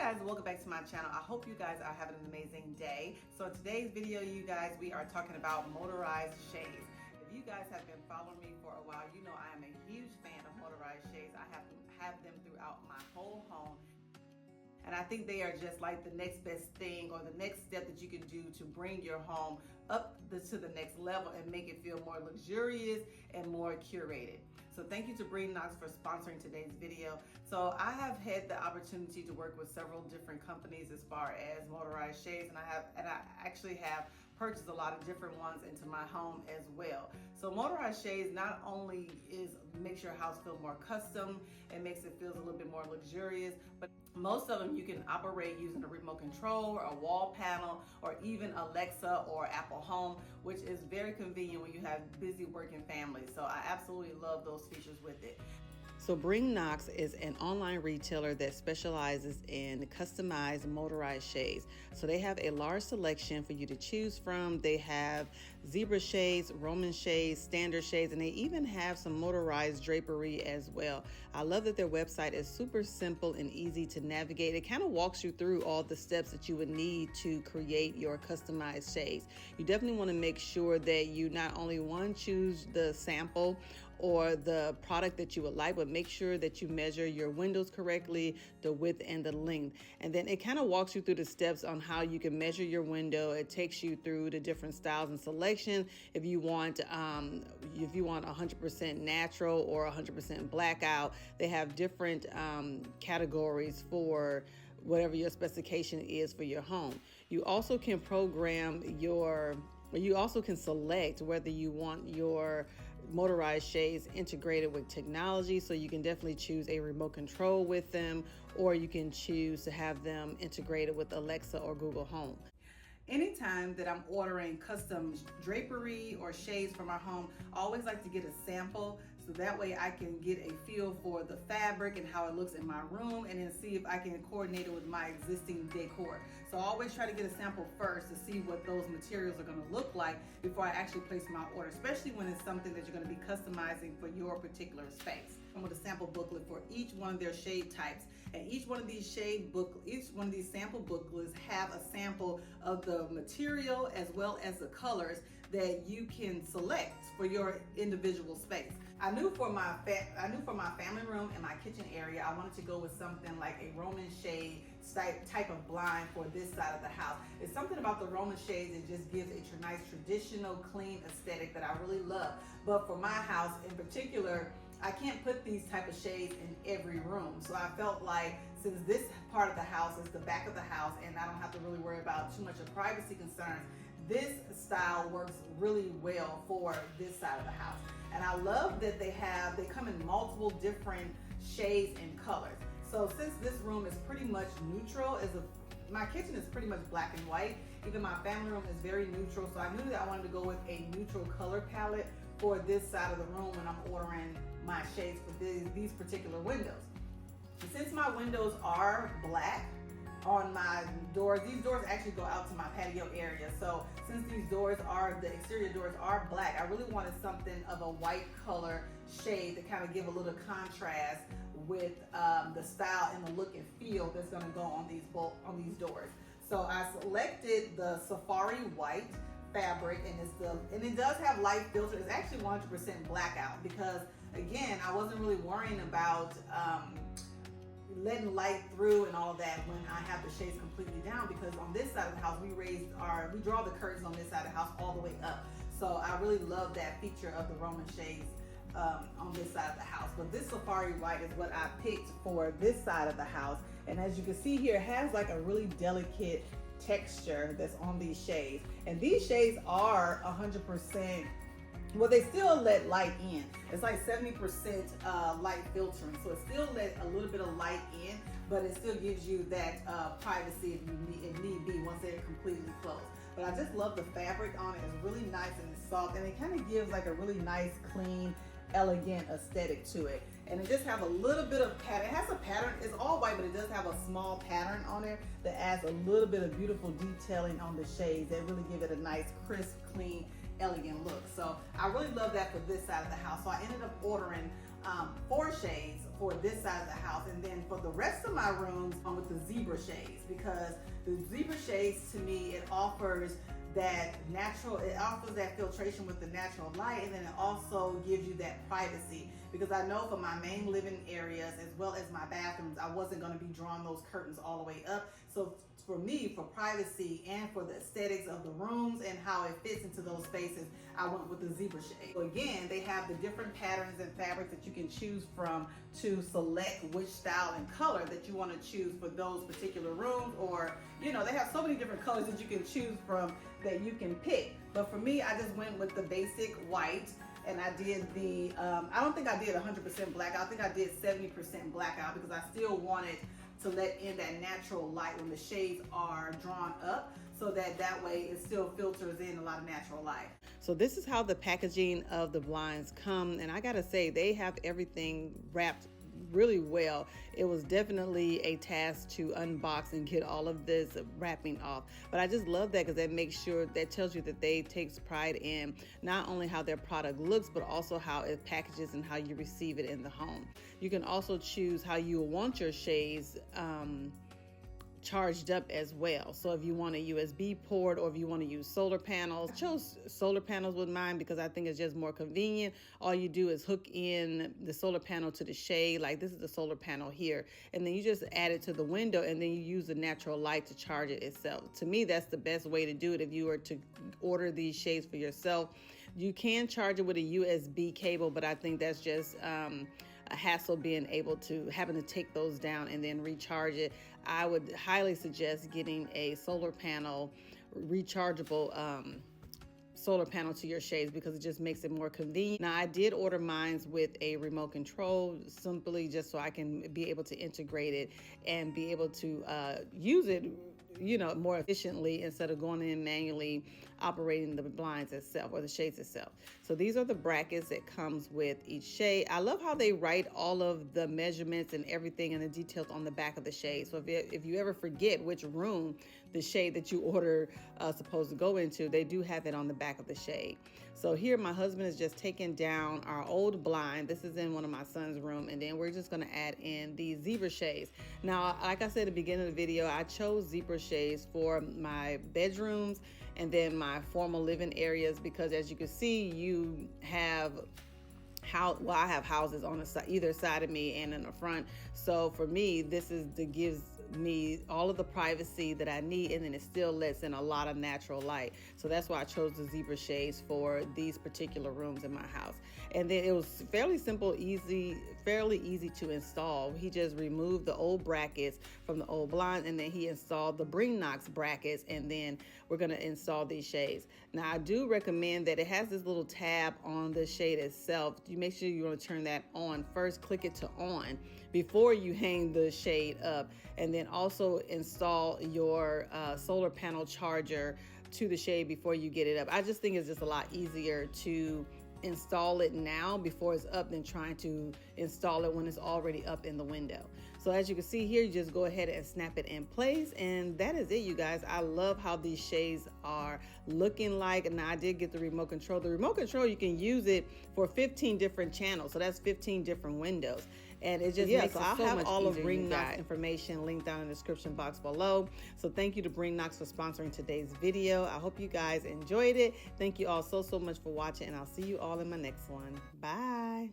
guys, welcome back to my channel. I hope you guys are having an amazing day. So in today's video, you guys, we are talking about motorized shades. If you guys have been following me for a while, you know I am a huge fan of motorized shades. I have them throughout my whole home. And I think they are just like the next best thing, or the next step that you can do to bring your home up to the next level and make it feel more luxurious and more curated. So thank you to Bringnox for sponsoring today's video. So I have had the opportunity to work with several different companies as far as motorized shades, and I actually have purchased a lot of different ones into my home as well. So motorized shades not only makes your house feel more custom, it makes it feel a little bit more luxurious, but most of them you can operate using a remote control or a wall panel or even Alexa or Apple Home, which is very convenient when you have busy working families. So I absolutely love those features with it. So Bringnox is an online retailer that specializes in customized motorized shades. So they have a large selection for you to choose from. They have zebra shades, Roman shades, standard shades, and they even have some motorized drapery as well. I love that their website is super simple and easy to navigate. It kind of walks you through all the steps that you would need to create your customized shades. You definitely want to make sure that you not only choose the sample or the product that you would like, but make sure that you measure your windows correctly, the width and the length. And then it kind of walks you through the steps on how you can measure your window. It takes you through the different styles and selection. If you want 100% natural or 100% blackout, they have different categories for whatever your specification is for your home. You also can you also can select whether you want your motorized shades integrated with technology, so you can definitely choose a remote control with them, or you can choose to have them integrated with Alexa or Google Home. Anytime that I'm ordering custom drapery or shades for my home, I always like to get a sample, so that way I can get a feel for the fabric and how it looks in my room, and then see if I can coordinate it with my existing decor. So I always try to get a sample first to see what those materials are going to look like before I actually place my order, especially when it's something that you're going to be customizing for your particular space. I'm with a sample booklet for each one of their shade types, and each one of these sample booklets have a sample of the material as well as the colors that you can select for your individual space. I knew for my family room and my kitchen area, I wanted to go with something like a Roman shade type of blind for this side of the house. It's something about the Roman shades, it just gives a nice traditional clean aesthetic that I really love. But for my house in particular, I can't put these type of shades in every room. So I felt like, since this part of the house is the back of the house and I don't have to really worry about too much of privacy concerns, this style works really well for this side of the house. And I love that they come in multiple different shades and colors. So since this room is pretty much neutral, my kitchen is pretty much black and white, even my family room is very neutral, so I knew that I wanted to go with a neutral color palette for this side of the room when I'm ordering my shades for these particular windows. Since my windows are black on my doors, these doors actually go out to my patio area. So since the exterior doors are black, I really wanted something of a white color shade to kind of give a little contrast with the style and the look and feel that's going to go on these doors. So I selected the Safari White fabric, and it does have light filter. It's actually 100% blackout, because again, I wasn't really worrying about letting light through and all that when I have the shades completely down, because on this side of the house we draw the curtains on this side of the house all the way up. So I really love that feature of the Roman shades on this side of the house. But this Safari White is what I picked for this side of the house, and as you can see here, it has like a really delicate texture that's on these shades. And these shades are 100%, well, they still let light in. It's like 70% light filtering, so it still let a little bit of light in, but it still gives you that privacy if need be once they're completely closed. But I just love the fabric on it. It's really nice and it's soft, and it kind of gives like a really nice, clean, elegant aesthetic to it. And it just have a little bit of pattern. It has a pattern. It's all white, but it does have a small pattern on it that adds a little bit of beautiful detailing on the shades that really give it a nice, crisp, clean, elegant look. So I really love that for this side of the house. So I ended up ordering 4 shades for this side of the house, and then for the rest of my rooms with the zebra shades, because the zebra shades, to me, it offers that filtration with the natural light, and then it also gives you that privacy, because I know for my main living areas as well as my bathrooms, I wasn't going to be drawing those curtains all the way up. So for me, for privacy and for the aesthetics of the rooms and how it fits into those spaces, I went with the zebra shade. So again, they have the different patterns and fabrics that you can choose from to select which style and color that you want to choose for those particular rooms, or they have so many different colors that you can choose from that you can pick. But for me, I just went with the basic white, and I did the I don't think I did 100% blackout. I think I did 70% blackout, because I still wanted to let in that natural light when the shades are drawn up, so that way it still filters in a lot of natural light. So this is how the packaging of the blinds come, and I gotta say, they have everything wrapped really well. It was definitely a task to unbox and get all of this wrapping off, but I just love that, because that tells you that they takes pride in not only how their product looks, but also how it packages and how you receive it in the home. You can also choose how you want your shades charged up as well. So if you want a USB port, or if you want to use solar panels, chose solar panels with mine because I think it's just more convenient. All you do is hook in the solar panel to the shade, like this is the solar panel here, and then you just add it to the window, and then you use the natural light to charge it itself. To me, that's the best way to do it. If you were to order these shades for yourself, you can charge it with a USB cable, but I think that's just a hassle having to take those down and then recharge it. I would highly suggest getting a solar panel, rechargeable solar panel to your shades, because it just makes it more convenient. Now, I did order mine with a remote control, simply just so I can be able to integrate it and be able to use it more efficiently, instead of going in manually operating the blinds itself or the shades itself. So these are the brackets that comes with each shade. I love how they write all of the measurements and everything and the details on the back of the shade. So if you ever forget which room the shade that you order supposed to go into, they do have it on the back of the shade. So here my husband is just taking down our old blind. This is in one of my son's room, and then we're just going to add in these zebra shades. Now, like I said at the beginning of the video, I chose zebra shades for my bedrooms and then my formal living areas, because as you can see, you have I have houses on either side of me and in the front. So for me, gives me all of the privacy that I need, and then it still lets in a lot of natural light. So that's why I chose the zebra shades for these particular rooms in my house. And then it was fairly simple, fairly easy to install. He just removed the old brackets from the old blind, and then he installed the Bringnox brackets, and then we're going to install these shades. Now, I do recommend that it has this little tab on the shade itself. You make sure you want to turn that on first, click it to on before you hang the shade up, and then also install your solar panel charger to the shade before you get it up. I just think it's just a lot easier to install it now before it's up than trying to install it when it's already up in the window. So as you can see here, you just go ahead and snap it in place, and that is it, you guys. I love how these shades are looking like. And now I did get the remote control. The remote control, you can use it for 15 different channels, so that's 15 different windows. And it just makes it so much easier. I'll have all of Bringnox information linked down in the description box below. So thank you to Bringnox for sponsoring today's video. I hope you guys enjoyed it. Thank you all so much for watching, and I'll see you all in my next one. Bye.